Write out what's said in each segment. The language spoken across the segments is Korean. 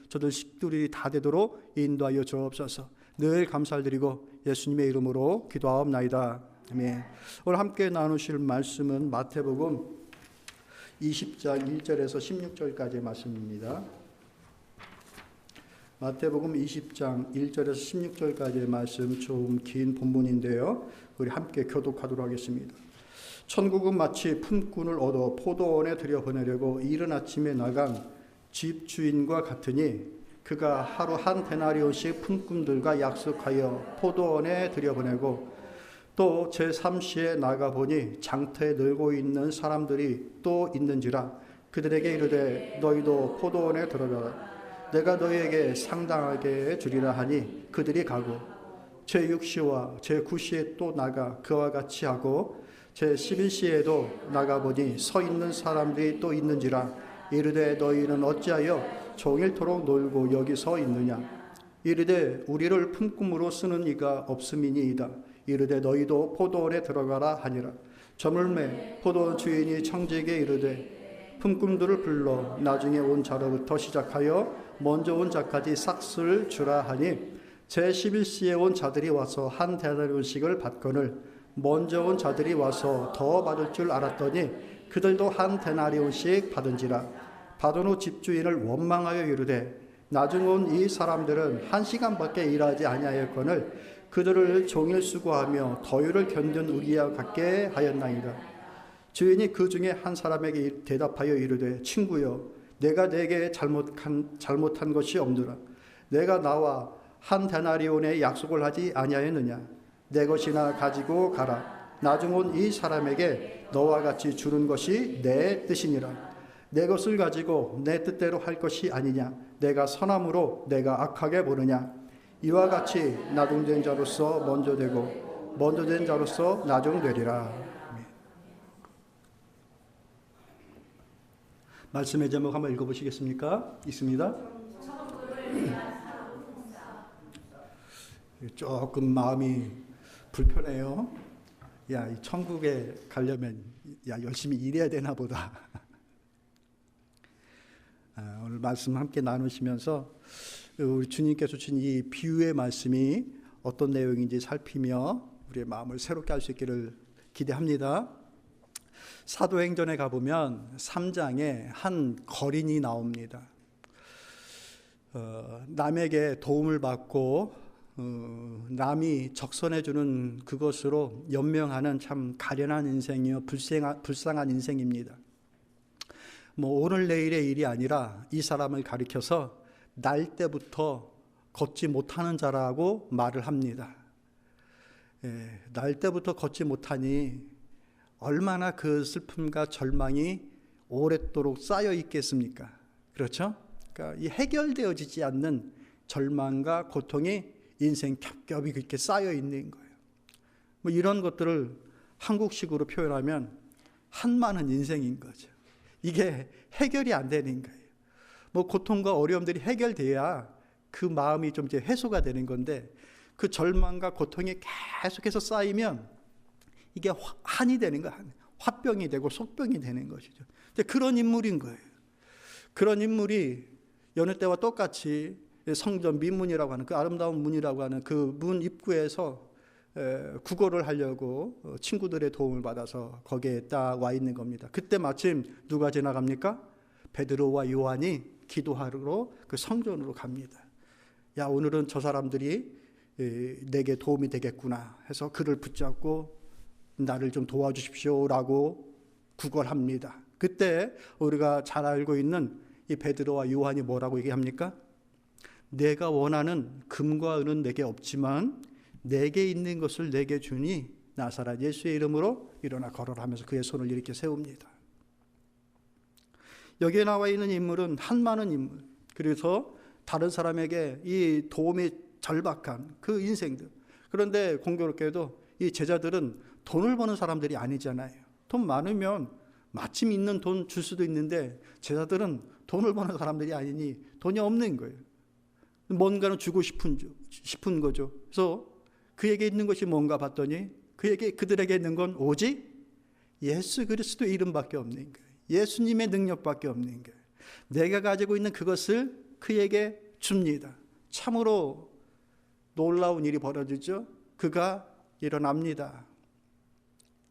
저들 식들이 다 되도록 인도하여 주옵소서. 늘 감사를 드리고 예수님의 이름으로 기도하옵나이다. 아멘. 오늘 함께 나누실 말씀은 마태복음 20장 1절에서 16절까지의 말씀입니다. 마태복음 20장 1절에서 16절까지의 말씀, 좀 긴 본문인데요. 우리 함께 교독하도록 하겠습니다. 천국은 마치 품꾼을 얻어 포도원에 들여보내려고 이른 아침에 나간 집주인과 같으니, 그가 하루 한 데나리온씩 품꾼들과 약속하여 포도원에 들여보내고 또 제3시에 나가보니 장터에 늘고 있는 사람들이 또 있는지라 그들에게 이르되 너희도 포도원에 들어가라. 내가 너희에게 상당하게 주리라 하니 그들이 가고 제6시와 제9시에 또 나가 그와 같이 하고 제11시에도 나가보니 서 있는 사람들이 또 있는지라 이르되 너희는 어찌하여 종일토록 놀고 여기 서 있느냐. 이르되 우리를 품꾼으로 쓰는 이가 없음이니이다. 이르되 너희도 포도원에 들어가라 하니라. 저물매 포도원 주인이 청지에게 이르되 품꾼들을 불러 나중에 온 자로부터 시작하여 먼저 온 자까지 싹쓸 주라 하니 제11시에 온 자들이 와서 한 데나리온씩을 받거늘 먼저 온 자들이 와서 더 받을 줄 알았더니 그들도 한 데나리온씩 받은지라. 받은 후 집주인을 원망하여 이르되 나중 온 이 사람들은 1시간밖에 일하지 아니하였거늘 그들을 종일 수고하며 더위를 견딘 우리와 같게 하였나이다. 주인이 그 중에 한 사람에게 대답하여 이르되 친구여, 내가 내게 잘못한 것이 없느라 내가 나와 한 데나리온에 약속을 하지 아니하였느냐. 내 것이나 가지고 가라. 나중 온 이 사람에게 너와 같이 주는 것이 내 뜻이니라. 내 것을 가지고 내 뜻대로 할 것이 아니냐. 내가 선함으로 내가 악하게 보느냐. 이와 같이 나중된 자로서 먼저 되고 먼저 된 자로서 나중되리라. 말씀의 제목 한번 읽어보시겠습니까? 있습니다. 조금 마음이 불편해요. 야, 이 천국에 가려면 열심히 일해야 되나 보다. 오늘 말씀 함께 나누시면서 우리 주님께서 주신 이 비유의 말씀이 어떤 내용인지 살피며 우리의 마음을 새롭게 할 수 있기를 기대합니다. 사도행전에 가보면 3장에 한 거린이 나옵니다. 남에게 도움을 받고 남이 적선해주는 그것으로 연명하는 참 가련한 인생이요, 불쌍한 인생입니다. 오늘 내일의 일이 아니라 이 사람을 가리켜서 날 때부터 걷지 못하는 자라고 말을 합니다. 날 때부터 걷지 못하니 얼마나 그 슬픔과 절망이 오랫도록 쌓여 있겠습니까? 그렇죠? 그러니까 이 해결되어지지 않는 절망과 고통이 인생 겹겹이 그렇게 쌓여 있는 거예요. 이런 것들을 한국식으로 표현하면 한많은 인생인 거죠. 이게 해결이 안 되는 거예요. 고통과 어려움들이 해결돼야 그 마음이 좀 이제 해소가 되는 건데, 그 절망과 고통이 계속해서 쌓이면 이게 한이 되는 거예요. 화병이 되고 속병이 되는 것이죠. 그런 인물인 거예요. 그런 인물이 여느 때와 똑같이 성전 미문이라고 하는 그 아름다운 문이라고 하는 그 문 입구에서 구걸을 하려고 친구들의 도움을 받아서 거기에 딱 와 있는 겁니다. 그때 마침 누가 지나갑니까? 베드로와 요한이 기도하러 그 성전으로 갑니다. 야, 오늘은 저 사람들이 내게 도움이 되겠구나 해서 그를 붙잡고 나를 좀 도와주십시오라고 구걸합니다. 그때 우리가 잘 알고 있는 이 베드로와 요한이 뭐라고 얘기합니까? 내가 원하는 금과 은은 내게 없지만 내게 있는 것을 내게 주니 나사렛 예수의 이름으로 일어나 걸어라 하면서 그의 손을 이렇게 세웁니다. 여기에 나와 있는 인물은 한많은 인물, 그래서 다른 사람에게 이 도움이 절박한 그 인생들. 그런데 공교롭게도 이 제자들은 돈을 버는 사람들이 아니잖아요. 돈 많으면 마침 있는 돈 줄 수도 있는데 제자들은 돈을 버는 사람들이 아니니 돈이 없는 거예요. 뭔가는 주고 싶은 거죠. 그래서 그에게 있는 것이 뭔가 봤더니 그들에게 있는 건 오직 예수 그리스도의 이름밖에 없는 거예요. 예수님의 능력밖에 없는 거예요. 내가 가지고 있는 그것을 그에게 줍니다. 참으로 놀라운 일이 벌어지죠. 그가 일어납니다.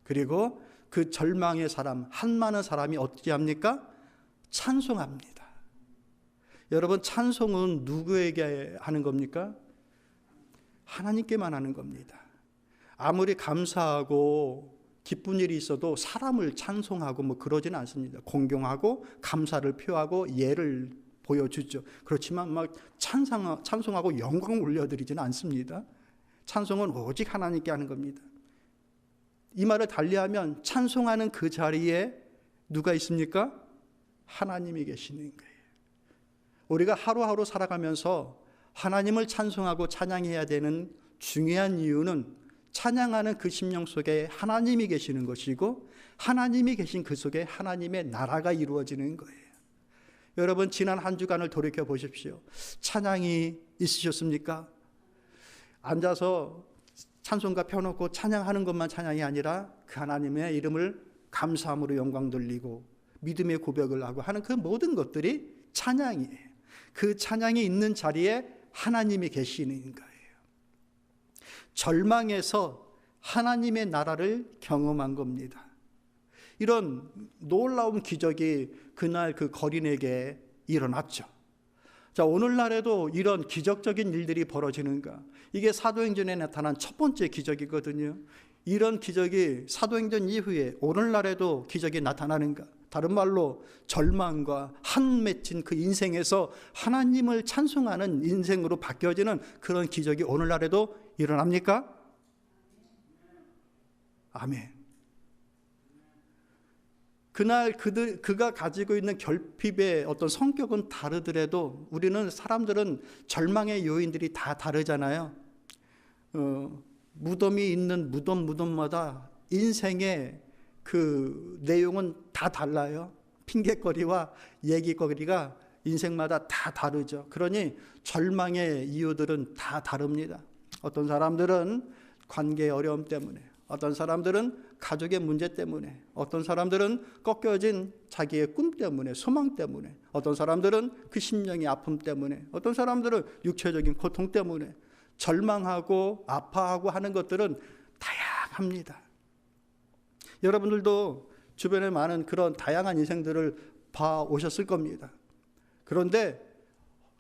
그리고 그 절망의 사람, 한많은 사람이 어떻게 합니까? 찬송합니다. 여러분, 찬송은 누구에게 하는 겁니까? 하나님께만 하는 겁니다. 아무리 감사하고 기쁜 일이 있어도 사람을 찬송하고 뭐 그러지는 않습니다. 공경하고 감사를 표하고 예를 보여주죠. 그렇지만 막 찬송하고 영광 올려드리지는 않습니다. 찬송은 오직 하나님께 하는 겁니다. 이 말을 달리하면 찬송하는 그 자리에 누가 있습니까? 하나님이 계시는 거예요. 우리가 하루하루 살아가면서 하나님을 찬송하고 찬양해야 되는 중요한 이유는 찬양하는 그 심령 속에 하나님이 계시는 것이고, 하나님이 계신 그 속에 하나님의 나라가 이루어지는 거예요. 여러분, 지난 한 주간을 돌이켜 보십시오. 찬양이 있으셨습니까? 앉아서 찬송가 펴놓고 찬양하는 것만 찬양이 아니라 그 하나님의 이름을 감사함으로 영광 돌리고 믿음의 고백을 하고 하는 그 모든 것들이 찬양이에요. 그 찬양이 있는 자리에 하나님이 계시는 거예요. 절망에서 하나님의 나라를 경험한 겁니다. 이런 놀라운 기적이 그날 그 거린에게 일어났죠. 자, 오늘날에도 이런 기적적인 일들이 벌어지는가? 이게 사도행전에 나타난 첫 번째 기적이거든요. 이런 기적이 사도행전 이후에 오늘날에도 기적이 나타나는가? 다른 말로 절망과 한 맺힌 그 인생에서 하나님을 찬송하는 인생으로 바뀌어지는 그런 기적이 오늘날에도 일어납니까? 아멘. 그날 그가 가지고 있는 결핍의 어떤 성격은 다르더라도 우리는 사람들은 절망의 요인들이 다 다르잖아요. 무덤이 있는 무덤마다 인생의 그 내용은 다 달라요. 핑계거리와 얘기거리가 인생마다 다 다르죠. 그러니 절망의 이유들은 다 다릅니다. 어떤 사람들은 관계의 어려움 때문에, 어떤 사람들은 가족의 문제 때문에, 어떤 사람들은 꺾여진 자기의 꿈 때문에, 소망 때문에, 어떤 사람들은 그 심령의 아픔 때문에, 어떤 사람들은 육체적인 고통 때문에 절망하고 아파하고 하는 것들은 다양합니다. 여러분들도 주변에 많은 그런 다양한 인생들을 봐오셨을 겁니다. 그런데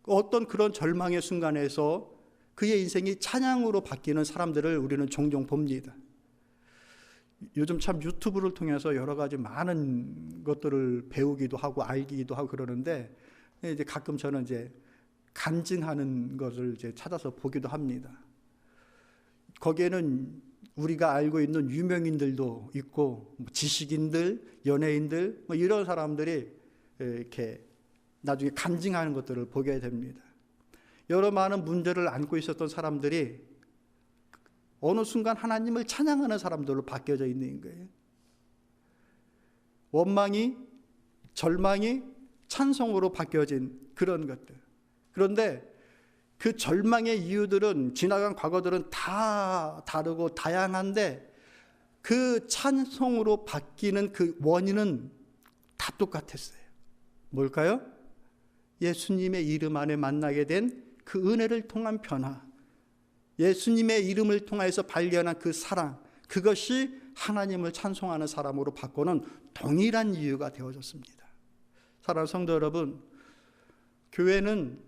어떤 그런 절망의 순간에서 그의 인생이 찬양으로 바뀌는 사람들을 우리는 종종 봅니다. 요즘 참 유튜브를 통해서 여러 가지 많은 것들을 배우기도 하고 알기도 하고 그러는데, 이제 가끔 저는 이제 간증하는 것을 이제 찾아서 보기도 합니다. 거기에는 우리가 알고 있는 유명인들도 있고, 지식인들, 연예인들, 이런 사람들이 이렇게 나중에 간증하는 것들을 보게 됩니다. 여러 많은 문제를 안고 있었던 사람들이 어느 순간 하나님을 찬양하는 사람들로 바뀌어져 있는 거예요. 원망이, 절망이 찬송으로 바뀌어진 그런 것들. 그런데 그 절망의 이유들은, 지나간 과거들은 다 다르고 다양한데, 그 찬송으로 바뀌는 그 원인은 다 똑같았어요. 뭘까요? 예수님의 이름 안에 만나게 된 그 은혜를 통한 변화, 예수님의 이름을 통해서 발견한 그 사랑, 그것이 하나님을 찬송하는 사람으로 바꾸는 동일한 이유가 되어졌습니다. 사랑하는 성도 여러분, 교회는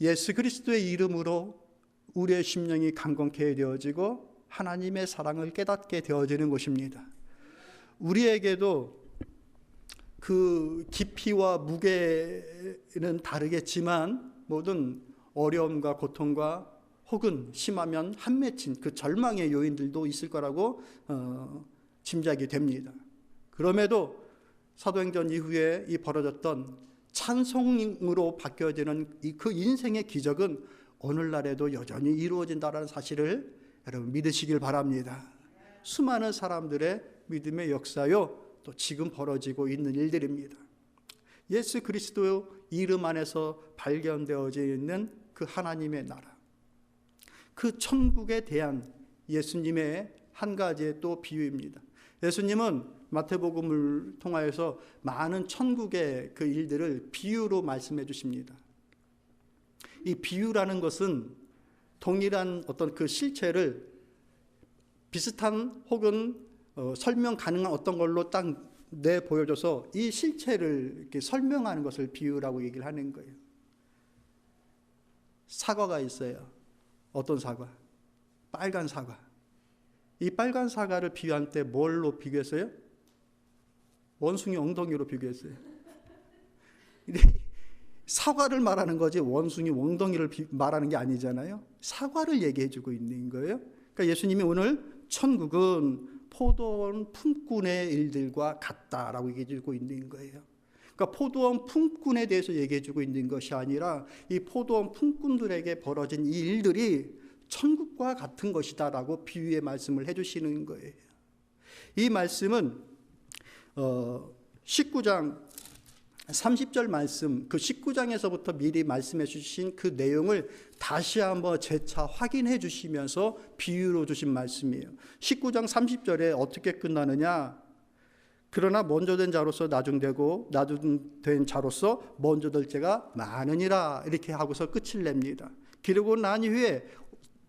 예수 그리스도의 이름으로 우리의 심령이 강건케 되어지고 하나님의 사랑을 깨닫게 되어지는 곳입니다. 우리에게도 그 깊이와 무게는 다르겠지만 모든 어려움과 고통과 혹은 심하면 한 맺힌 그 절망의 요인들도 있을 거라고 짐작이 됩니다. 그럼에도 사도행전 이후에 이 벌어졌던 찬송으로 바뀌어지는 그 인생의 기적은 오늘날에도 여전히 이루어진다는 사실을 여러분 믿으시길 바랍니다. 수많은 사람들의 믿음의 역사요, 또 지금 벌어지고 있는 일들입니다. 예수 그리스도 이름 안에서 발견되어져 있는 그 하나님의 나라, 그 천국에 대한 예수님의 한 가지의 또 비유입니다. 예수님은 마태복음을 통하여서 많은 천국의 그 일들을 비유로 말씀해 주십니다. 이 비유라는 것은 동일한 어떤 그 실체를 비슷한 혹은 설명 가능한 어떤 걸로 딱 내 보여줘서 이 실체를 이렇게 설명하는 것을 비유라고 얘기를 하는 거예요. 사과가 있어요. 어떤 사과? 빨간 사과. 이 빨간 사과를 비유할 때 뭘로 비교했어요? 원숭이 엉덩이로 비교했어요. 근데 사과를 말하는 거지 원숭이 엉덩이를 말하는 게 아니잖아요. 사과를 얘기해 주고 있는 거예요. 그러니까 예수님이 오늘 천국은 포도원 품꾼의 일들과 같다라고 얘기해 주고 있는 거예요. 그러니까 포도원 품꾼에 대해서 얘기해 주고 있는 것이 아니라 이 포도원 품꾼들에게 벌어진 이 일들이 천국과 같은 것이다라고 비유의 말씀을 해주시는 거예요. 이 말씀은 19장 30절 말씀, 그 19장에서부터 미리 말씀해 주신 그 내용을 다시 한번 재차 확인해 주시면서 비유로 주신 말씀이에요. 19장 30절에 어떻게 끝나느냐? 그러나 먼저 된 자로서 나중되고 나중된 자로서 먼저 될 자가 많으니라, 이렇게 하고서 끝을 냅니다. 그러고 난 이후에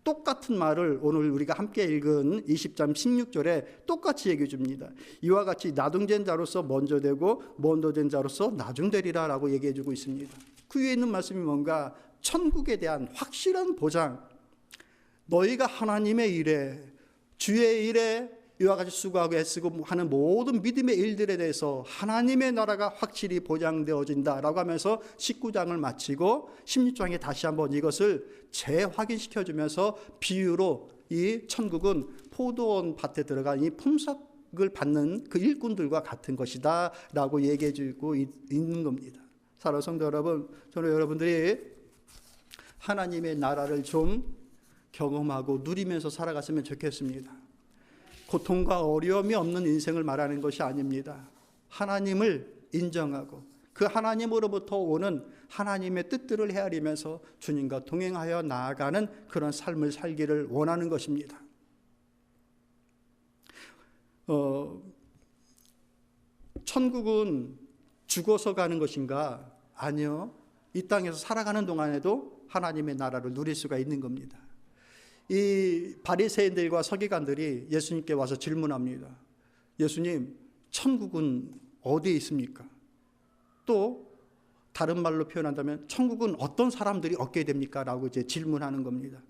똑같은 말을 오늘 우리가 함께 읽은 20장 16절에 똑같이 얘기해 줍니다. 이와 같이 나중된 자로서 먼저 되고 먼저 된 자로서 나중되리라 라고 얘기해 주고 있습니다. 그 위에 있는 말씀이 뭔가 천국에 대한 확실한 보장, 너희가 하나님의 일에 주의 일에 이와 같이 수고하고 애쓰고 하는 모든 믿음의 일들에 대해서 하나님의 나라가 확실히 보장되어진다라고 하면서 19장을 마치고 16장에 다시 한번 이것을 재확인시켜주면서 비유로 이 천국은 포도원 밭에 들어간 이 품삯을 받는 그 일꾼들과 같은 것이다 라고 얘기해 주고 있는 겁니다. 사랑하는 성도 여러분, 저는 여러분들이 하나님의 나라를 좀 경험하고 누리면서 살아갔으면 좋겠습니다. 고통과 어려움이 없는 인생을 말하는 것이 아닙니다. 하나님을 인정하고 그 하나님으로부터 오는 하나님의 뜻들을 헤아리면서 주님과 동행하여 나아가는 그런 삶을 살기를 원하는 것입니다. 천국은 죽어서 가는 것인가? 아니요. 이 땅에서 살아가는 동안에도 하나님의 나라를 누릴 수가 있는 겁니다. 이 바리새인들과 서기관들이 예수님께 와서 질문합니다. 예수님, 천국은 어디에 있습니까? 또 다른 말로 표현한다면 천국은 어떤 사람들이 얻게 됩니까? 라고 이제 질문하는 겁니다.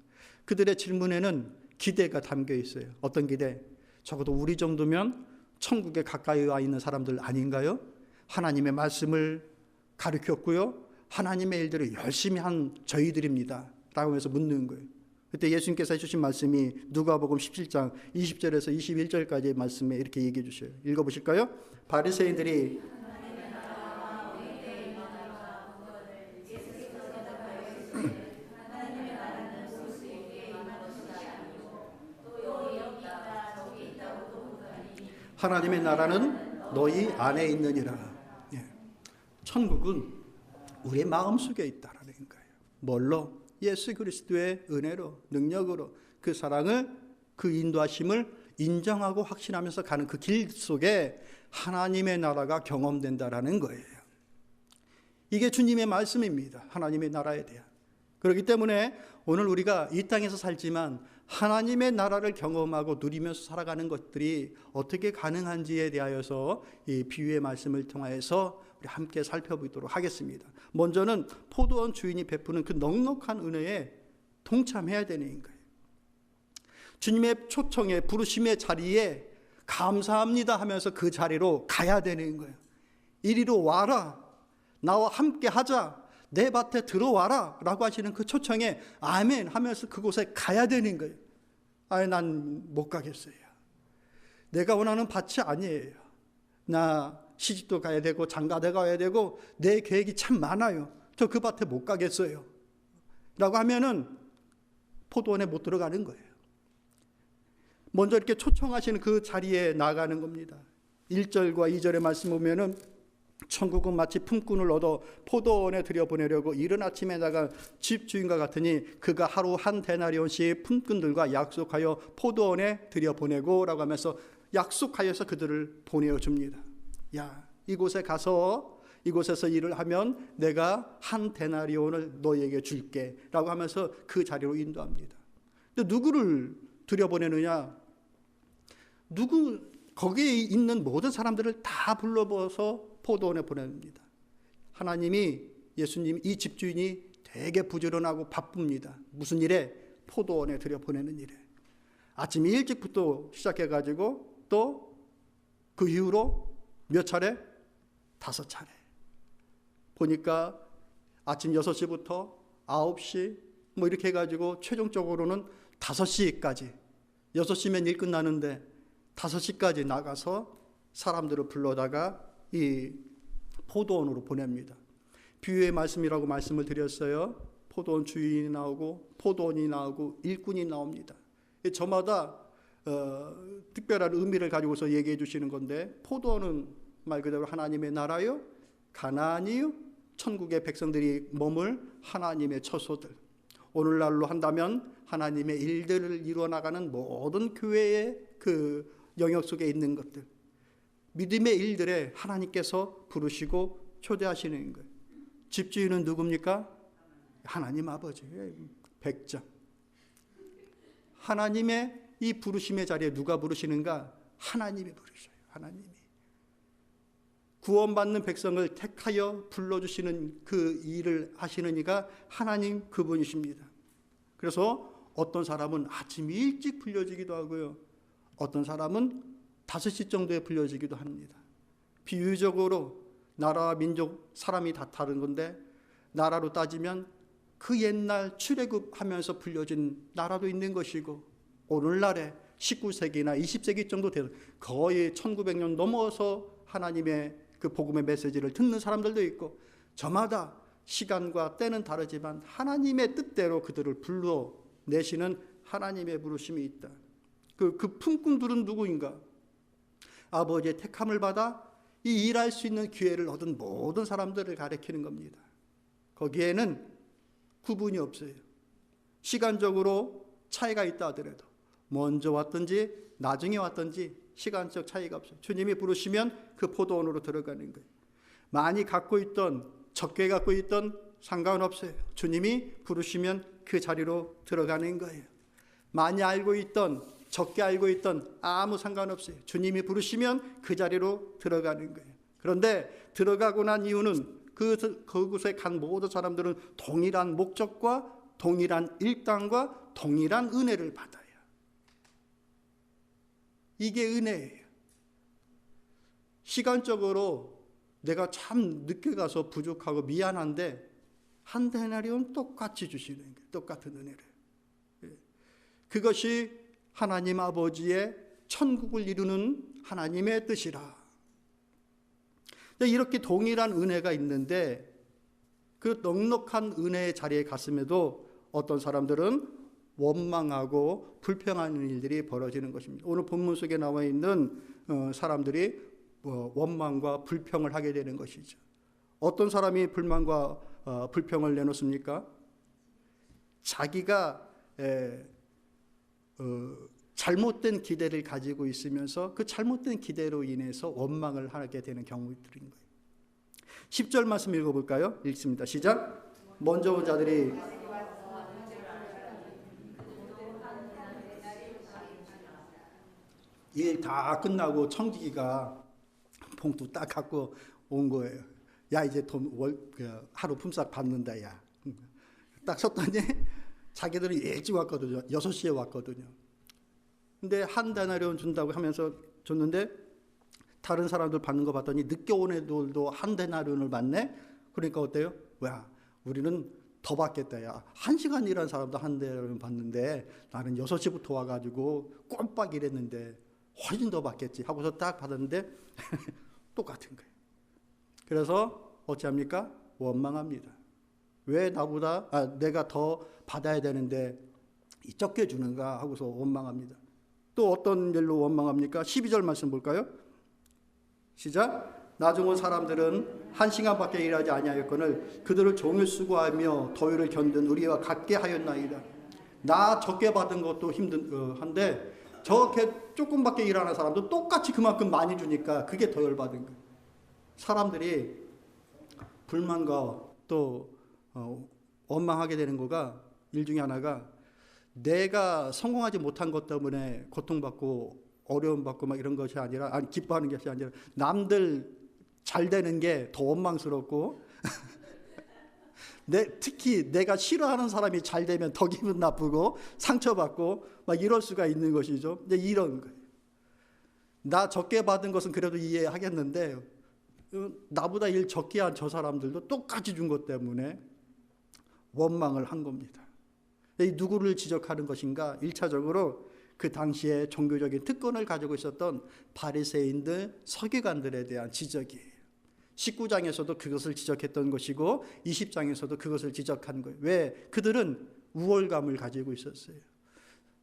그들의 질문에는 기대가 담겨 있어요. 어떤 기대? 적어도 우리 정도면 천국에 가까이 와 있는 사람들 아닌가요? 하나님의 말씀을 가르쳤고요, 하나님의 일들을 열심히 한 저희들입니다 라고 하면서 묻는 거예요. 그때 예수님께서 해주신 말씀이 누가복음 17장 20절에서 21절까지의 말씀에 이렇게 얘기해 주셔요. 읽어보실까요? 바리새인들이 하나님의 나라는 너희 안에 있느니라. 천국은 우리의 마음속에 있다라는 거예요. 뭘로? 예수 그리스도의 은혜로, 능력으로 그 사랑을, 그 인도하심을 인정하고 확신하면서 가는 그 길 속에 하나님의 나라가 경험된다라는 거예요. 이게 주님의 말씀입니다. 하나님의 나라에 대한. 그렇기 때문에 오늘 우리가 이 땅에서 살지만 하나님의 나라를 경험하고 누리면서 살아가는 것들이 어떻게 가능한지에 대하여서 이 비유의 말씀을 통하여서 우리 함께 살펴보도록 하겠습니다. 먼저는 포도원 주인이 베푸는 그 넉넉한 은혜에 동참해야 되는 거예요. 주님의 초청에, 부르심의 자리에 감사합니다 하면서 그 자리로 가야 되는 거예요. 이리로 와라, 나와 함께 하자, 내 밭에 들어와라 라고 하시는 그 초청에 아멘 하면서 그곳에 가야 되는 거예요. 아니, 난 못 가겠어요. 내가 원하는 밭이 아니에요. 나 시집도 가야 되고 장가도 가야 되고 내 계획이 참 많아요. 저 그 밭에 못 가겠어요 라고 하면은 포도원에 못 들어가는 거예요. 먼저 이렇게 초청하시는 그 자리에 나가는 겁니다. 1절과 2절의 말씀 보면은 천국은 마치 품꾼을 얻어 포도원에 들여보내려고 이른 아침에 나간 집주인과 같으니 그가 하루 한 데나리온씩 품꾼들과 약속하여 포도원에 들여보내고 라고 하면서 약속하여서 그들을 보내어 줍니다. 야, 이곳에 가서 이곳에서 일을 하면 내가 한 데나리온을 너에게 줄게 라고 하면서 그 자리로 인도합니다. 근데 누구를 들여보내느냐? 거기에 있는 모든 사람들을 다 불러서 포도원에 보냅니다. 하나님이, 예수님, 이 집주인이 되게 부지런하고 바쁩니다. 무슨 일에? 포도원에 들여보내는 일에. 아침 일찍부터 시작해가지고 또 그 이후로 몇 차례? 5차례. 보니까 아침 6시부터 9시 뭐 이렇게 해가지고 최종적으로는 5시까지, 6시면 일 끝나는데 5시까지 나가서 사람들을 불러다가 이 포도원으로 보냅니다. 비유의 말씀이라고 말씀을 드렸어요. 포도원 주인이 나오고 포도원이 나오고 일꾼이 나옵니다. 저마다 특별한 의미를 가지고서 얘기해 주시는 건데, 포도원은 말 그대로 하나님의 나라요, 가나안이요, 천국의 백성들이 머물 하나님의 처소들. 오늘날로 한다면 하나님의 일들을 이루어나가는 모든 교회의 그 영역 속에 있는 것들, 믿음의 일들에 하나님께서 부르시고 초대하시는 거예요. 집주인은 누굽니까? 하나님 아버지, 백정. 하나님의 이 부르심의 자리에 누가 부르시는가? 하나님이 부르셔요. 하나님이. 구원받는 백성을 택하여 불러주시는 그 일을 하시는 이가 하나님 그분이십니다. 그래서 어떤 사람은 아침 일찍 불려지기도 하고요, 어떤 사람은 5시 정도에 불려지기도 합니다. 비유적으로 나라와 민족, 사람이 다 다른 건데, 나라로 따지면 그 옛날 출애굽하면서 불려진 나라도 있는 것이고, 오늘날에 19세기나 20세기 정도 돼서 거의 1900년 넘어서 하나님의 그 복음의 메시지를 듣는 사람들도 있고, 저마다 시간과 때는 다르지만 하나님의 뜻대로 그들을 불러내시는 하나님의 부르심이 있다. 그 품꾼들은 누구인가? 아버지의 택함을 받아 이 일할 수 있는 기회를 얻은 모든 사람들을 가리키는 겁니다. 거기에는 구분이 없어요. 시간적으로 차이가 있다 하더라도 먼저 왔든지 나중에 왔든지 시간적 차이가 없어요. 주님이 부르시면 그 포도원으로 들어가는 거예요. 많이 갖고 있던 적게 갖고 있던 상관없어요. 주님이 부르시면 그 자리로 들어가는 거예요. 많이 알고 있던 적게 알고 있던 아무 상관없어요. 주님이 부르시면 그 자리로 들어가는 거예요. 그런데 들어가고 난 이유는 그곳에 간 모든 사람들은 동일한 목적과 동일한 일당과 동일한 은혜를 받아요. 이게 은혜예요. 시간적으로 내가 참 늦게 가서 부족하고 미안한데 한 데나리온 똑같이 주시는 거예요. 똑같은 은혜를. 그것이 하나님 아버지의 천국을 이루는 하나님의 뜻이라. 이렇게 동일한 은혜가 있는데, 그 넉넉한 은혜의 자리에 갔음에도 어떤 사람들은 원망하고 불평하는 일들이 벌어지는 것입니다. 오늘 본문 속에 나와 있는 사람들이 원망과 불평을 하게 되는 것이죠. 어떤 사람이 불만과 불평을 내놓습니까? 자기가 잘못된 기대를 가지고 있으면서 그 잘못된 기대로 인해서 원망을 하게 되는 경우들인 거예요. 10절 말씀 읽어볼까요? 읽습니다. 시작. 먼저 온 자들이 일 다 끝나고 청지기가 봉투 딱 갖고 온 거예요. 야, 이제 하루 품삯 받는다, 야. 딱 썼더니 자기들은 일찍 왔거든요. 6시에 왔거든요. 근데 한 데나리온 준다고 하면서 줬는데, 다른 사람들 받는 거 봤더니 늦게 온 애들도 한 데나리온을 받네? 그러니까 어때요? 야, 우리는 더 받겠다, 야. 1시간 일한 사람도 한 데나리온 받는데 나는 6시부터 와가지고 꼼빡 일했는데 훨씬 더 받겠지 하고서 딱 받았는데 똑같은 거예요. 그래서 어찌합니까? 원망합니다. 왜 내가 더 받아야 되는데 적게 주는가 하고서 원망합니다. 또 어떤 일로 원망합니까? 12절 말씀 볼까요? 시작. 나중 온 사람들은 1시간밖에 일하지 아니하였거늘 그들을 종일 수고하며 더위를 견딘 우리와 같게 하였나이다. 나 적게 받은 것도 한데 저렇게 조금밖에 일하는 사람도 똑같이 그만큼 많이 주니까 그게 더 열받은 거예요. 사람들이 불만과 또 원망하게 되는 거가 일 중에 하나가 내가 성공하지 못한 것 때문에 고통받고 어려움 받고 막 이런 것이 아니라, 아니 기뻐하는 것이 아니라 남들 잘 되는 게 더 원망스럽고 특히 내가 싫어하는 사람이 잘 되면 더 기분 나쁘고 상처받고 막 이럴 수가 있는 것이죠. 이제 이런 거예요. 나 적게 받은 것은 그래도 이해하겠는데 나보다 일 적게 한 저 사람들도 똑같이 준 것 때문에 원망을 한 겁니다. 이 누구를 지적하는 것인가? 1차적으로 그 당시에 종교적인 특권을 가지고 있었던 바리새인들, 서기관들에 대한 지적이에요. 19장에서도 그것을 지적했던 것이고 20장에서도 그것을 지적한 거예요. 왜? 그들은 우월감을 가지고 있었어요.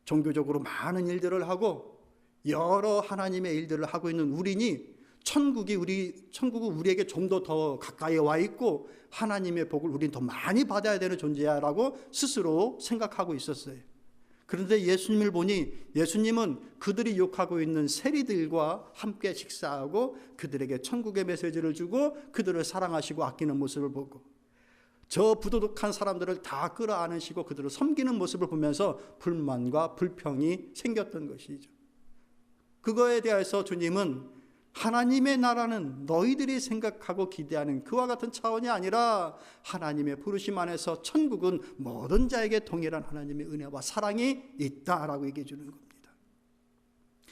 종교적으로 많은 일들을 하고 여러 하나님의 일들을 하고 있는 우리니 천국은 우리에게 좀 더 가까이 와 있고 하나님의 복을 우리는 더 많이 받아야 되는 존재야라고 스스로 생각하고 있었어요. 그런데 예수님을 보니 예수님은 그들이 욕하고 있는 세리들과 함께 식사하고 그들에게 천국의 메시지를 주고 그들을 사랑하시고 아끼는 모습을 보고 저 부도덕한 사람들을 다 끌어안으시고 그들을 섬기는 모습을 보면서 불만과 불평이 생겼던 것이죠. 그거에 대해서 주님은 하나님의 나라는 너희들이 생각하고 기대하는 그와 같은 차원이 아니라 하나님의 부르심 안에서 천국은 모든 자에게 동일한 하나님의 은혜와 사랑이 있다라고 얘기해 주는 겁니다.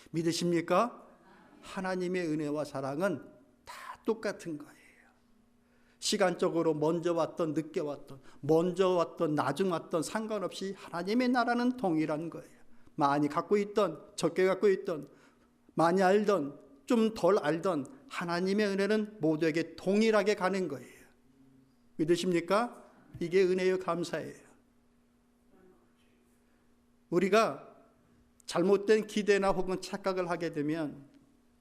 믿으십니까? 하나님의 은혜와 사랑은 다 똑같은 거예요. 시간적으로 먼저 왔던 늦게 왔던 먼저 왔던 나중 왔던 상관없이 하나님의 나라는 동일한 거예요. 많이 갖고 있던 적게 갖고 있던 많이 알던 좀 덜 알던 하나님의 은혜는 모두에게 동일하게 가는 거예요. 믿으십니까? 이게 은혜의 감사예요. 우리가 잘못된 기대나 혹은 착각을 하게 되면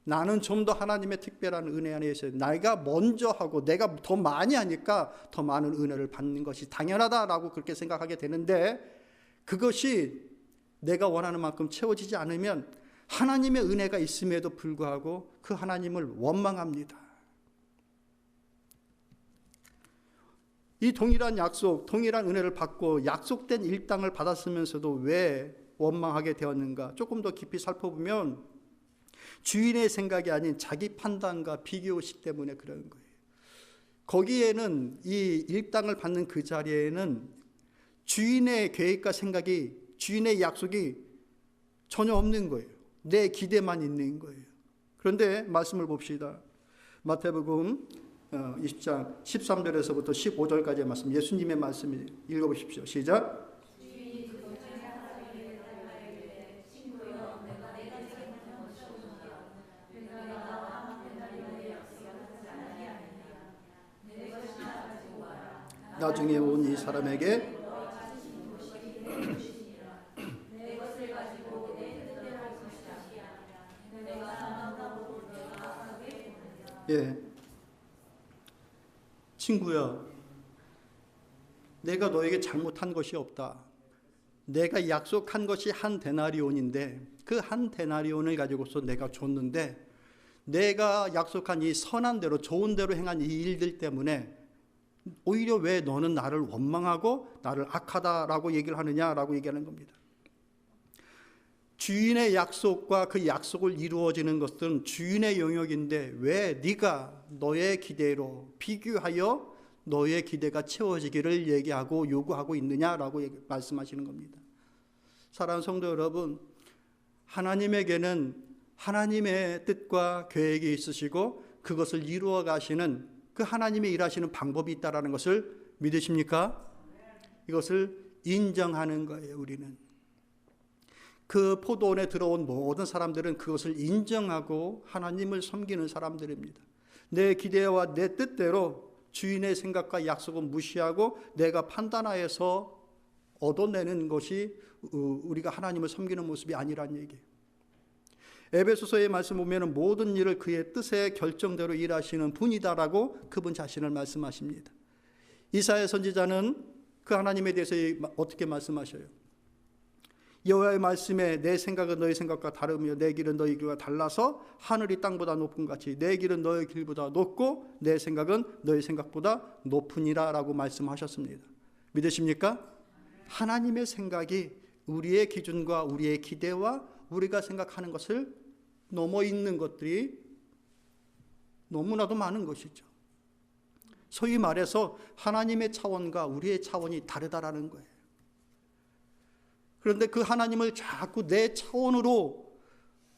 나는 좀 더 하나님의 특별한 은혜 안에 있어요. 내가 먼저 하고 내가 더 많이 하니까 더 많은 은혜를 받는 것이 당연하다라고 그렇게 생각하게 되는데 그것이 내가 원하는 만큼 채워지지 않으면 하나님의 은혜가 있음에도 불구하고 그 하나님을 원망합니다. 이 동일한 약속, 동일한 은혜를 받고 약속된 일당을 받았으면서도 왜 원망하게 되었는가? 조금 더 깊이 살펴보면 주인의 생각이 아닌 자기 판단과 비교의식 때문에 그런 거예요. 거기에는 이 일당을 받는 그 자리에는 주인의 계획과 생각이, 주인의 약속이 전혀 없는 거예요. 내 기대만 있는 거예요. 그런데 말씀을 봅시다. 마태복음 20장 13절에서부터 15절까지의 말씀, 예수님의 말씀 읽어보십시오. 시작. 나중에 온 이 사람에게 친구야, 내가 너에게 잘못한 것이 없다. 내가 약속한 것이 한 데나리온인데 그 한 데나리온을 가지고서 내가 줬는데 내가 약속한 이 선한 대로 좋은 대로 행한 이 일들 때문에 오히려 왜 너는 나를 원망하고 나를 악하다라고 얘기를 하느냐라고 얘기하는 겁니다. 주인의 약속과 그 약속을 이루어지는 것은 주인의 영역인데 왜 네가 너의 기대로 비교하여 너의 기대가 채워지기를 얘기하고 요구하고 있느냐라고 말씀하시는 겁니다. 사랑하는 성도 여러분, 하나님에게는 하나님의 뜻과 계획이 있으시고 그것을 이루어 가시는 그 하나님의 일하시는 방법이 있다는 것을 믿으십니까? 이것을 인정하는 거예요. 우리는 그 포도원에 들어온 모든 사람들은 그것을 인정하고 하나님을 섬기는 사람들입니다. 내 기대와 내 뜻대로 주인의 생각과 약속은 무시하고 내가 판단하여서 얻어내는 것이 우리가 하나님을 섬기는 모습이 아니란 얘기예요. 에베소서의 말씀 보면 모든 일을 그의 뜻의 결정대로 일하시는 분이다라고 그분 자신을 말씀하십니다. 이사야 선지자는 그 하나님에 대해서 어떻게 말씀하셔요? 여호와의 말씀에 내 생각은 너희 생각과 다르며 내 길은 너희 길과 달라서 하늘이 땅보다 높은 같이 내 길은 너희 길보다 높고 내 생각은 너희 생각보다 높으니라 라고 말씀하셨습니다. 믿으십니까? 하나님의 생각이 우리의 기준과 우리의 기대와 우리가 생각하는 것을 넘어 있는 것들이 너무나도 많은 것이죠. 소위 말해서 하나님의 차원과 우리의 차원이 다르다라는 거예요. 그런데 그 하나님을 자꾸 내 차원으로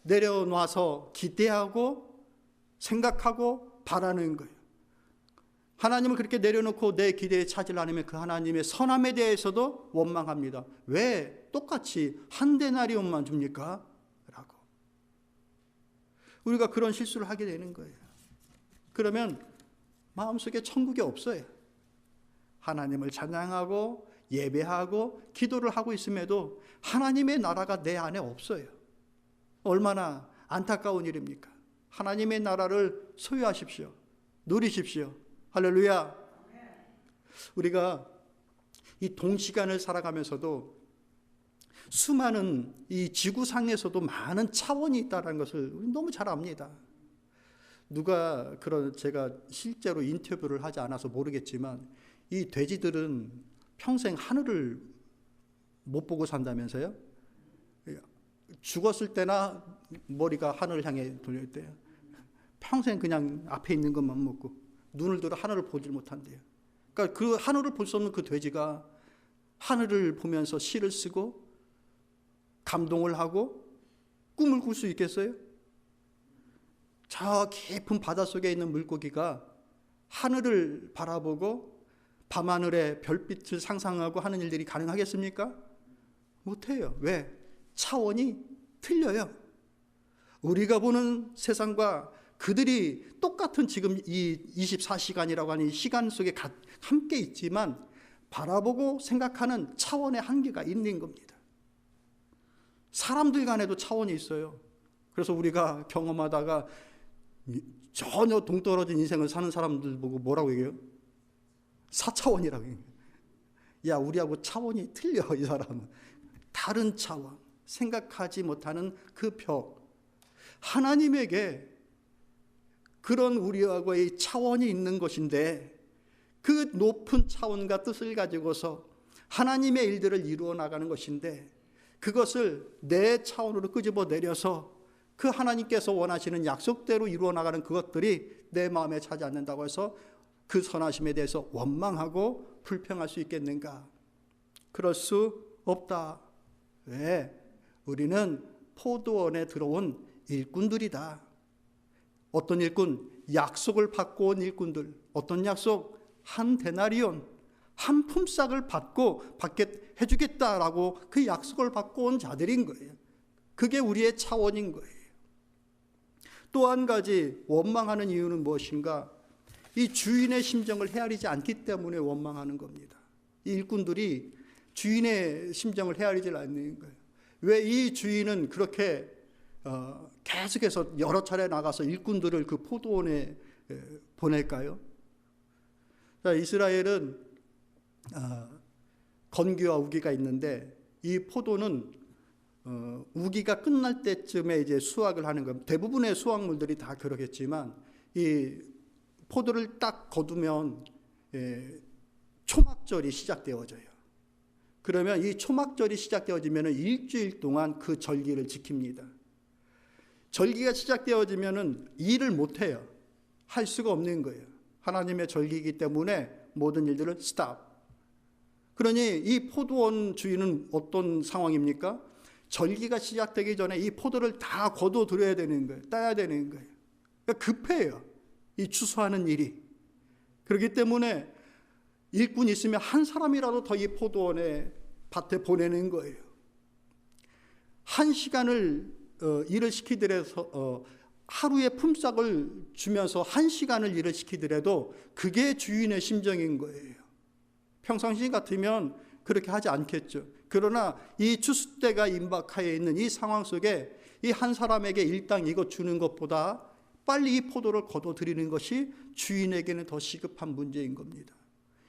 내려놔서 기대하고 생각하고 바라는 거예요. 하나님을 그렇게 내려놓고 내 기대에 차지를 않으면 그 하나님의 선함에 대해서도 원망합니다. 왜 똑같이 한 데나리온만 줍니까? 라고. 우리가 그런 실수를 하게 되는 거예요. 그러면 마음속에 천국이 없어요. 하나님을 찬양하고 예배하고 기도를 하고 있음에도 하나님의 나라가 내 안에 없어요. 얼마나 안타까운 일입니까? 하나님의 나라를 소유하십시오. 누리십시오. 할렐루야. 우리가 이 동시간을 살아가면서도 수많은 이 지구상에서도 많은 차원이 있다는 것을 너무 잘 압니다. 누가 제가 실제로 인터뷰를 하지 않아서 모르겠지만 이 돼지들은 평생 하늘을 못 보고 산다면서요? 죽었을 때나 머리가 하늘을 향해 돌려 있대요. 평생 그냥 앞에 있는 것만 먹고 눈을 들어 하늘을 보질 못한대요. 그러니까 그 하늘을 볼 수 없는 그 돼지가 하늘을 보면서 시를 쓰고 감동을 하고 꿈을 꿀 수 있겠어요? 저 깊은 바닷속에 있는 물고기가 하늘을 바라보고 밤하늘의 별빛을 상상하고 하는 일들이 가능하겠습니까? 못해요. 왜? 차원이 틀려요. 우리가 보는 세상과 그들이 똑같은 지금 이 24시간이라고 하는 이 시간 속에 함께 있지만 바라보고 생각하는 차원의 한계가 있는 겁니다. 사람들 간에도 차원이 있어요. 그래서 우리가 경험하다가 전혀 동떨어진 인생을 사는 사람들 보고 뭐라고 얘기해요? 4차원이라고 얘기해요. 야, 우리하고 차원이 틀려. 이 사람은 다른 차원, 생각하지 못하는 그 벽. 하나님에게 그런 우리하고의 차원이 있는 것인데 그 높은 차원과 뜻을 가지고서 하나님의 일들을 이루어 나가는 것인데 그것을 내 차원으로 끄집어 내려서 그 하나님께서 원하시는 약속대로 이루어 나가는 그것들이 내 마음에 차지 않는다고 해서 그 선하심에 대해서 원망하고 불평할 수 있겠는가? 그럴 수 없다. 왜? 우리는 포도원에 들어온 일꾼들이다. 어떤 일꾼? 약속을 받고 온 일꾼들. 어떤 약속? 한 데나리온, 한 품삯을 해주겠다라고 그 약속을 받고 온 자들인 거예요. 그게 우리의 차원인 거예요. 또 한 가지 원망하는 이유는 무엇인가? 이 주인의 심정을 헤아리지 않기 때문에 원망하는 겁니다. 이 일꾼들이 주인의 심정을 헤아리지 않는 거예요. 왜 이 주인은 그렇게 계속해서 여러 차례 나가서 일꾼들을 그 포도원에 보낼까요? 자, 이스라엘은 건기와 우기가 있는데 이 포도는 우기가 끝날 때쯤에 이제 수확을 하는 겁니다. 대부분의 수확물들이 다 그러겠지만 이 포도를 딱 거두면 초막절이 시작되어져요. 그러면 이 초막절이 시작되어지면 일주일 동안 그 절기를 지킵니다. 절기가 시작되어지면 일을 못해요. 할 수가 없는 거예요. 하나님의 절기이기 때문에 모든 일들을 스탑. 그러니 이 포도원 주인은 어떤 상황입니까? 절기가 시작되기 전에 이 포도를 다 거둬들여야 되는 거예요. 따야 되는 거예요. 그러니까 급해요. 이 추수하는 일이. 그렇기 때문에 일꾼이 있으면 한 사람이라도 더 이 포도원에 밭에 보내는 거예요. 한 시간을 일을 시키더라도 하루에 품삯을 주면서 한 시간을 일을 시키더라도 그게 주인의 심정인 거예요. 평상시 같으면 그렇게 하지 않겠죠. 그러나 이 추수 때가 임박하여 있는 이 상황 속에 이 한 사람에게 일당 이거 주는 것보다 빨리 이 포도를 거둬들이는 것이 주인에게는 더 시급한 문제인 겁니다.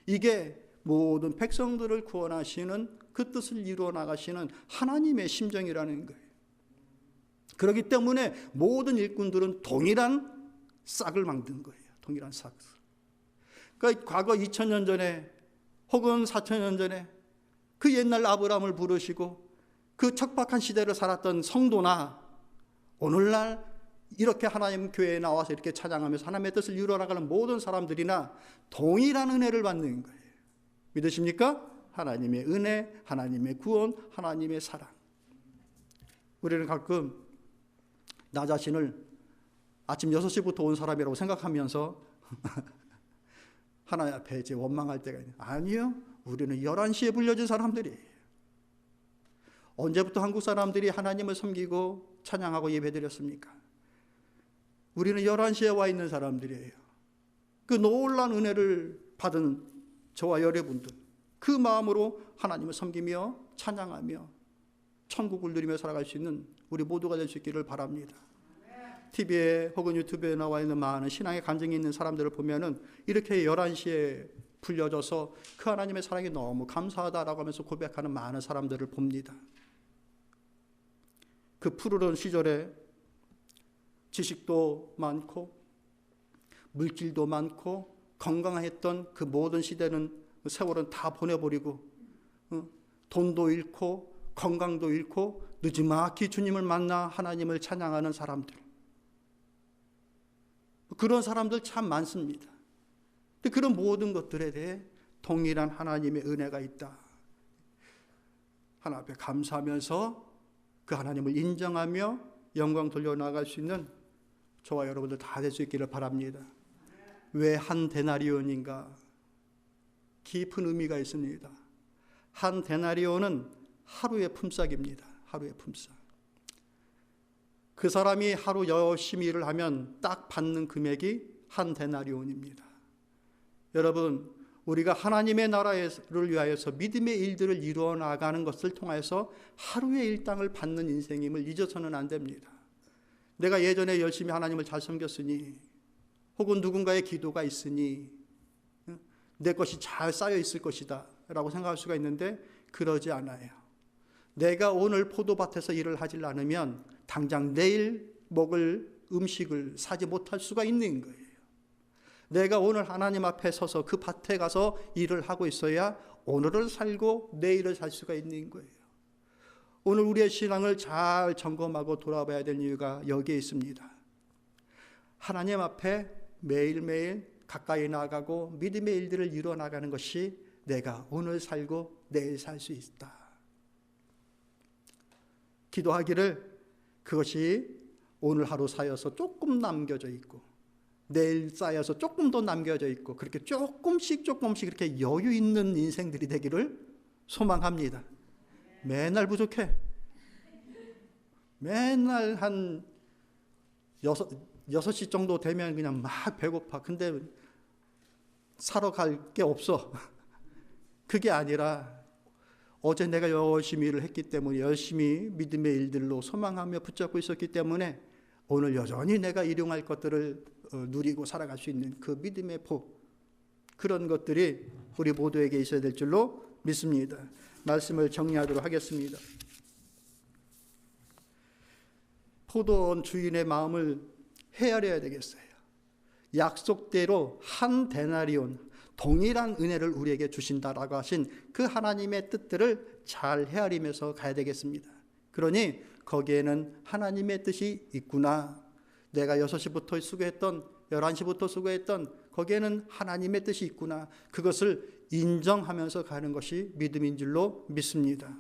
이게 모든 백성들을 구원하시는 그 뜻을 이루어 나가시는 하나님의 심정이라는 거예요. 그렇기 때문에 모든 일꾼들은 동일한 싹을 만든 거예요. 동일한 싹. 그러니까 과거 2000년 전에 혹은 4000년 전에 그 옛날 아브라함을 부르시고 그 척박한 시대를 살았던 성도나 오늘날 이렇게 하나님 교회에 나와서 이렇게 찬양하면서 하나님의 뜻을 이루어 나가는 모든 사람들이나 동일한 은혜를 받는 거예요. 믿으십니까? 하나님의 은혜, 하나님의 구원, 하나님의 사랑. 우리는 가끔 나 자신을 아침 6시부터 온 사람이라고 생각하면서 하나님 앞에 이제 원망할 때가 있는. 아니요. 우리는 11시에 불려진 사람들이에요. 언제부터 한국 사람들이 하나님을 섬기고 찬양하고 예배드렸습니까? 우리는 11시에 와 있는 사람들이에요. 그 놀라운 은혜를 받은 저와 여러분들, 그 마음으로 하나님을 섬기며 찬양하며 천국을 누리며 살아갈 수 있는 우리 모두가 될 수 있기를 바랍니다. TV에 혹은 유튜브에 나와 있는 많은 신앙의 간증이 있는 사람들을 보면은 이렇게 11시에 불려져서 그 하나님의 사랑이 너무 감사하다라고 하면서 고백하는 많은 사람들을 봅니다. 그 푸르른 시절에 지식도 많고 물질도 많고 건강했던 그 모든 세월은 다 보내버리고 돈도 잃고 건강도 잃고 늦지막히 주님을 만나 하나님을 찬양하는 사람들, 그런 사람들 참 많습니다. 근데 그런 모든 것들에 대해 동일한 하나님의 은혜가 있다. 하나님 앞에 감사하면서 그 하나님을 인정하며 영광 돌려나갈 수 있는 저와 여러분들 다 될 수 있기를 바랍니다. 왜 한 데나리온인가? 깊은 의미가 있습니다. 한 데나리온은 하루의 품삯입니다. 하루의 품삯. 그 사람이 하루 열심히 일을 하면 딱 받는 금액이 한 데나리온입니다. 여러분, 우리가 하나님의 나라를 위하여서 믿음의 일들을 이루어 나가는 것을 통해서 하루의 일당을 받는 인생임을 잊어서는 안 됩니다. 내가 예전에 열심히 하나님을 잘 섬겼으니 혹은 누군가의 기도가 있으니 내 것이 잘 쌓여 있을 것이다 라고 생각할 수가 있는데 그러지 않아요. 내가 오늘 포도밭에서 일을 하지 않으면 당장 내일 먹을 음식을 사지 못할 수가 있는 거예요. 내가 오늘 하나님 앞에 서서 그 밭에 가서 일을 하고 있어야 오늘을 살고 내일을 살 수가 있는 거예요. 오늘 우리의 신앙을 잘 점검하고 돌아봐야 될 이유가 여기에 있습니다. 하나님 앞에 매일매일 가까이 나가고 믿음의 일들을 이루어 나가는 것이 내가 오늘 살고 내일 살 수 있다. 기도하기를 그것이 오늘 하루 쌓여서 조금 남겨져 있고 내일 쌓여서 조금 더 남겨져 있고 그렇게 조금씩 이렇게 여유 있는 인생들이 되기를 소망합니다. 맨날 부족해. 맨날 한 6시 정도 되면 그냥 막 배고파. 근데 사러 갈 게 없어. 그게 아니라 어제 내가 열심히 일을 했기 때문에 열심히 믿음의 일들로 소망하며 붙잡고 있었기 때문에 오늘 여전히 내가 일용할 것들을 누리고 살아갈 수 있는 그 믿음의 복, 그런 것들이 우리 모두에게 있어야 될 줄로 믿습니다. 말씀을 정리하도록 하겠습니다. 포도원 주인의 마음을 헤아려야 되겠어요. 약속대로 한 데나리온, 동일한 은혜를 우리에게 주신다라고 하신 그 하나님의 뜻들을 잘 헤아리면서 가야 되겠습니다. 그러니 거기에는 하나님의 뜻이 있구나. 내가 6시부터 수고했던 11시부터 수고했던 거기에는 하나님의 뜻이 있구나. 그것을 인정하면서 가는 것이 믿음인 줄로 믿습니다.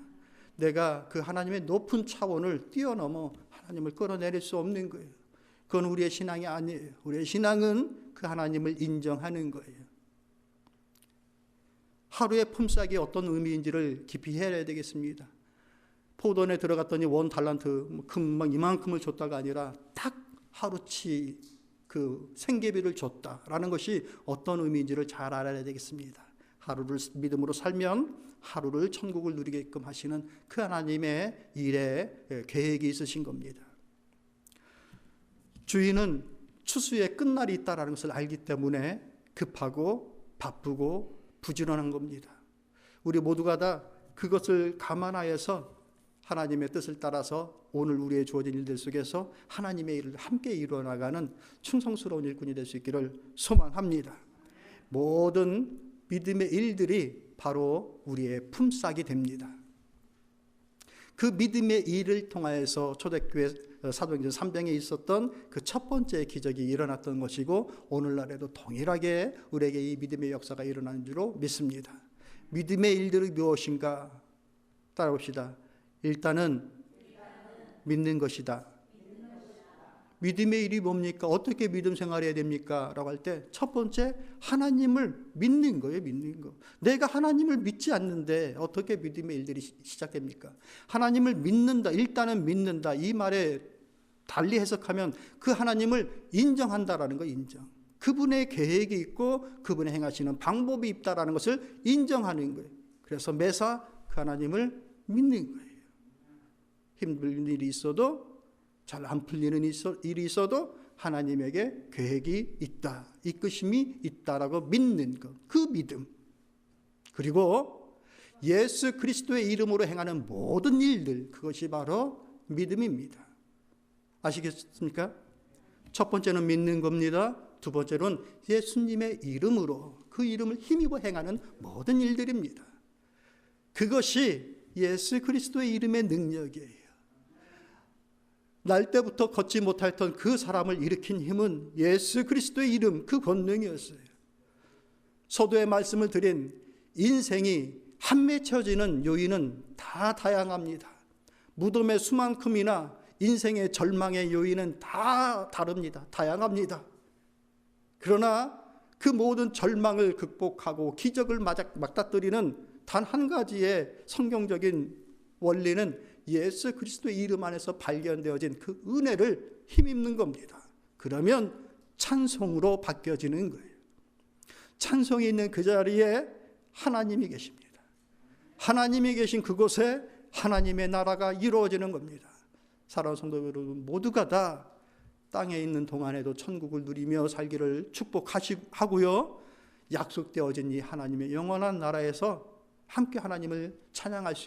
내가 그 하나님의 높은 차원을 뛰어넘어 하나님을 끌어내릴 수 없는 거예요. 그건 우리의 신앙이 아니에요. 우리의 신앙은 그 하나님을 인정하는 거예요. 하루의 품삯이 어떤 의미인지를 깊이 헤아려야 되겠습니다. 포도원에 들어갔더니 1달란트 금 이만큼을 줬다가 아니라 딱 하루치 그 생계비를 줬다라는 것이 어떤 의미인지를 잘 알아야 되겠습니다. 하루를 믿음으로 살면 하루를 천국을 누리게끔 하시는 그 하나님의 일에 계획이 있으신 겁니다. 주인은 추수의 끝날이 있다는 것을 알기 때문에 급하고 바쁘고 부지런한 겁니다. 우리 모두가 다 그것을 감안하여서 하나님의 뜻을 따라서 오늘 우리의 주어진 일들 속에서 하나님의 일을 함께 이루어나가는 충성스러운 일꾼이 될 수 있기를 소망합니다. 모든 믿음의 일들이 바로 우리의 품삯이 됩니다. 그 믿음의 일을 통하여서 초대교회 사도행전 3장에 있었던 그 첫 번째 기적이 일어났던 것이고 오늘날에도 동일하게 우리에게 이 믿음의 역사가 일어나는 줄로 믿습니다. 믿음의 일들이 무엇인가? 따라봅시다. 일단은 믿는 것이다. 믿음의 일이 뭡니까? 어떻게 믿음 생활해야 됩니까? 라고 할 때 첫 번째 하나님을 믿는 거예요. 믿는 거. 내가 하나님을 믿지 않는데 어떻게 믿음의 일들이 시작됩니까? 하나님을 믿는다. 일단은 믿는다. 이 말에 달리 해석하면 그 하나님을 인정한다라는 거 인정. 그분의 계획이 있고 그분의 행하시는 방법이 있다라는 것을 인정하는 거예요. 그래서 매사 그 하나님을 믿는 거예요. 힘든 일이 있어도 잘 안 풀리는 일이 있어도 하나님에게 계획이 있다, 이끄심이 있다라고 믿는 것, 그 믿음. 그리고 예수 그리스도의 이름으로 행하는 모든 일들, 그것이 바로 믿음입니다. 아시겠습니까? 첫 번째는 믿는 겁니다. 두 번째는 예수님의 이름으로, 그 이름을 힘입어 행하는 모든 일들입니다. 그것이 예수 그리스도의 이름의 능력이에요. 날 때부터 걷지 못했던 그 사람을 일으킨 힘은 예수 그리스도의 이름, 그 권능이었어요. 서두에 말씀을 드린 인생이 한 맺혀지는 요인은 다 다양합니다. 무덤의 수만큼이나 인생의 절망의 요인은 다 다릅니다. 다양합니다. 그러나 그 모든 절망을 극복하고 기적을 맞닥뜨리는 단 한 가지의 성경적인 원리는 예수 그리스도의 이름 안에서 발견되어진 그 은혜를 힘입는 겁니다. 그러면 찬송으로 바뀌어지는 거예요. 찬송이 있는 그 자리에 하나님이 계십니다. 하나님이 계신 그곳에 하나님의 나라가 이루어지는 겁니다. 사랑하는 성도 여러분, 모두가 다 땅에 있는 동안에도 천국을 누리며 살기를 축복하고요. 약속되어진 이 하나님의 영원한 나라에서 함께 하나님을 찬양할 수